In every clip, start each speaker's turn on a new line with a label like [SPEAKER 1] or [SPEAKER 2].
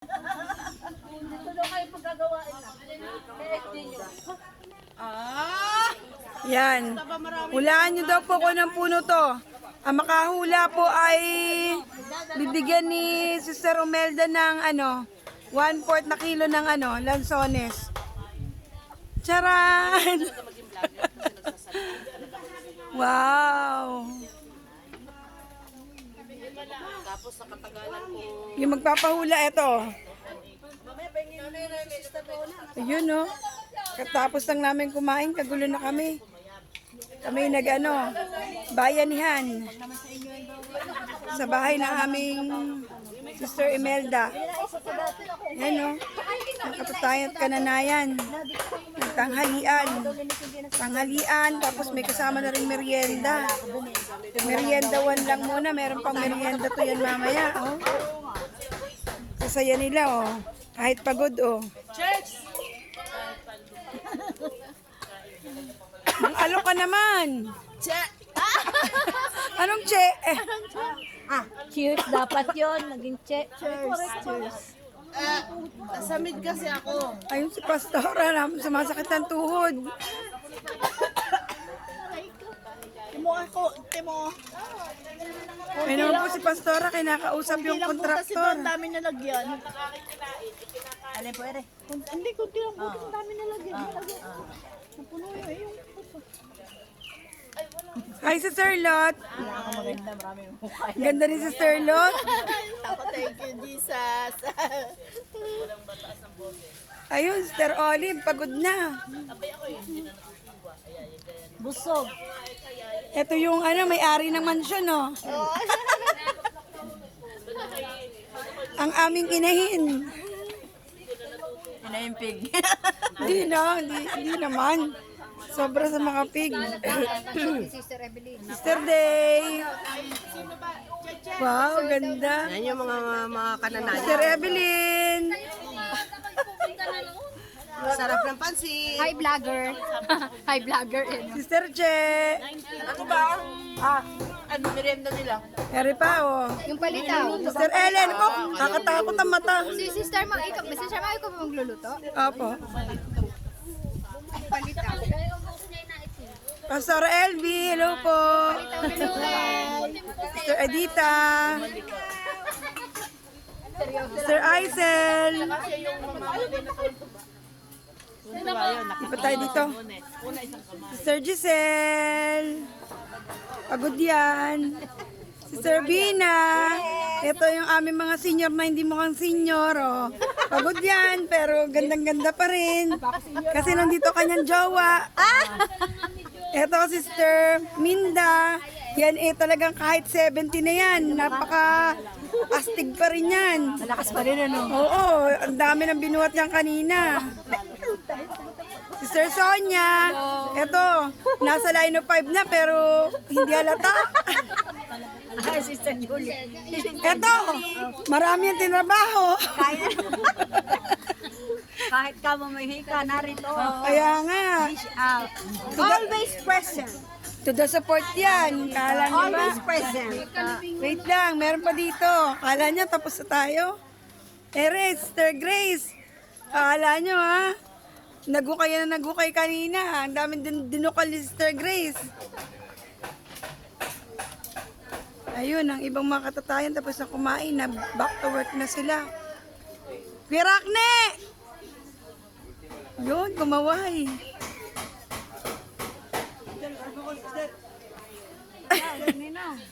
[SPEAKER 1] Dito daw kayo paggagawain na. Kaya SD nyo.
[SPEAKER 2] Yan. Hulaan nyo daw po kung ng puno to. Ang makahula po ay bibigyan ni Sister Umelda ng 1/4 na kilo ng lansones. Charan! Wow!
[SPEAKER 1] Tapos sa katagalan ko.
[SPEAKER 2] Yung magpapahula, ito. Ayun, no? Katapos lang namin kumain, kagulo na kami. Kami bayanihan. Sa bahay ng aming Sister Imelda. Yan, no? Nakatatayan at kananayan. Tanghalian. Tanghalian, tapos may kasama na rin merienda. Meriendawan lang muna, meron pang merienda to yan mamaya, oh. Sasaya nila, oh. Kahit pagod, oh.
[SPEAKER 1] Church!
[SPEAKER 2] Mag-alok ka naman.
[SPEAKER 1] Che!
[SPEAKER 2] Anong che?
[SPEAKER 3] Cheers dapat yon, naging cheers.
[SPEAKER 1] Nasa mid kasi ako.
[SPEAKER 2] Ayun si Pastora, sumasakit ang tuhod.
[SPEAKER 1] Timo ako, timo.
[SPEAKER 2] May naman po si Pastora, kinakausap yung
[SPEAKER 1] Kasi
[SPEAKER 2] kontraktor.
[SPEAKER 1] doon dami nalagyan. Alin po, ere? Hindi, kunti lang po. Ang dami nalagyan. Napuno yung
[SPEAKER 2] Hi, Sister Lot.
[SPEAKER 1] maganda, marami yung mukha.
[SPEAKER 2] Ganda ni Sister Lot.
[SPEAKER 1] Ako, thank you, Jesus.
[SPEAKER 2] Ayun, Sister Olive, pagod na.
[SPEAKER 3] Busog.
[SPEAKER 2] Ito yung may-ari ng mansyon, no? Ang aming inahin.
[SPEAKER 1] Pinaimpig.
[SPEAKER 2] Hindi naman. Sobra sa mga pig.
[SPEAKER 3] Sister Evelyn.
[SPEAKER 2] Sister Day. Wow, ganda.
[SPEAKER 1] Yan yung mga kananayan.
[SPEAKER 2] Sister Evelyn.
[SPEAKER 1] Sarap ng pansit.
[SPEAKER 3] Hi vlogger. Hi vlogger.
[SPEAKER 2] Sister Che.
[SPEAKER 1] Ano ba? Ano merienda nila?
[SPEAKER 2] Eri pa, oh.
[SPEAKER 3] Yung palitaw.
[SPEAKER 2] Sister Ellen, ko, kakatakot ang mata.
[SPEAKER 3] Si Sister Mang, ikaw ba magluluto?
[SPEAKER 2] Opo.
[SPEAKER 3] Palitaw.
[SPEAKER 2] Pastor LB, hello po. Sister Edita. Sister Aisel. Di pa tayo dito. Sister Giselle. Pagod yan. Sister Bina. Ito yung aming mga senior na hindi mukhang senior. Oh. Pagod yan, pero gandang-ganda pa rin. Kasi nandito kanyang jowa. Ito, Sister Minda. Yan talagang kahit 70 na yan. Napaka-astig pa rin yan.
[SPEAKER 3] Malakas pa rin ano.
[SPEAKER 2] Oo, ang dami ng binuhat niyan kanina. Sister Sonia. Ito, nasa line of 5 na pero hindi halata.
[SPEAKER 3] Sister Julie.
[SPEAKER 2] Ito, marami ang tinrabaho.
[SPEAKER 3] Kahit ka mamahi ka, narito.
[SPEAKER 2] Kaya nga.
[SPEAKER 3] Always present.
[SPEAKER 2] To the support yan. Kala niyo ba?
[SPEAKER 3] Always present.
[SPEAKER 2] Wait lang, meron pa dito. Kala niyo tapos na tayo? Sister Grace. Kala niyo ha? Nagukay kanina. Ang daming dinukal ni Sister Grace. Ayun, ang ibang mga katatayan tapos na kumain na back to work na sila. Pirakne! Yun, kumaway.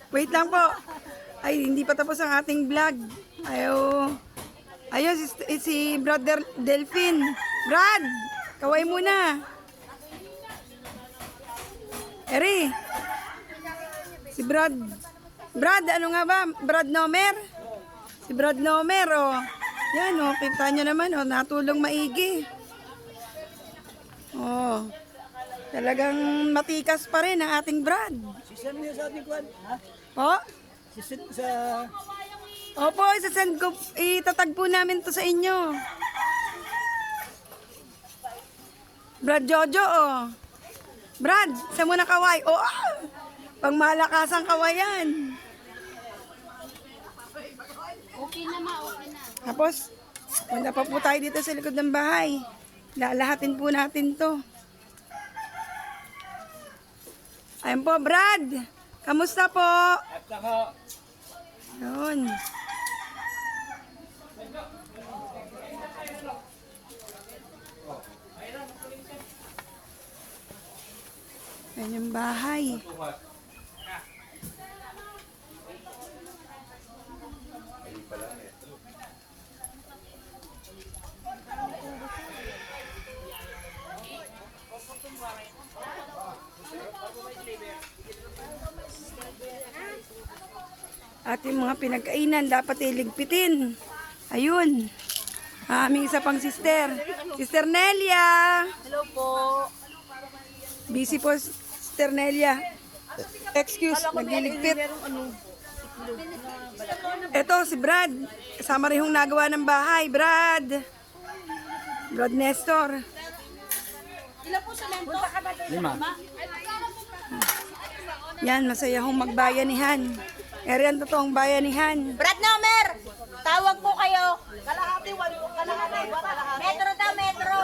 [SPEAKER 2] Wait lang po. Ay, hindi pa tapos ang ating vlog. Ayun, si Brother Delphin. Brad, kaway muna. Eri. Si Brad. Brad, ano nga ba? Brad Nomer? Si Brad Nomer, oh. Yan, oh. Kita nyo naman, oh. Natulong maigi. Oh. Talagang matikas pa rin ang ating Brad.
[SPEAKER 1] Sisend mo sa ating kwan.
[SPEAKER 2] Oh?
[SPEAKER 1] Sisend sa...
[SPEAKER 2] Opo, isasend ko. Itatag po namin to sa inyo. Brad Jojo, oh. Brad, sa muna kaway. Oh, pang malakasang kawayan.
[SPEAKER 3] Okay na ma, okay na.
[SPEAKER 2] Tapos, Punta pa po tayo dito sa likod ng bahay. Lalahatin po natin to. Ayun po, Brad. Kamusta po? Yun. Ayan yung bahay. Ating mga pinagkainan dapat iligpitin. Ayun. Aming isa pang sister. Sister Nelia.
[SPEAKER 1] Hello po.
[SPEAKER 2] Busy po, Sister Nelia. Excuse, nagliligpit. Ito si Brad. Kasama rin yung nagawa ng bahay. Brad. Brad Nestor.
[SPEAKER 1] Ilan po sa lento?
[SPEAKER 4] 5.
[SPEAKER 2] Yan, masaya hong magbayanihan. Eriyan totoong bayanihan.
[SPEAKER 1] Brad Nomer! Tawag po kayo. Kalahati, kalahati. Metro daw, metro.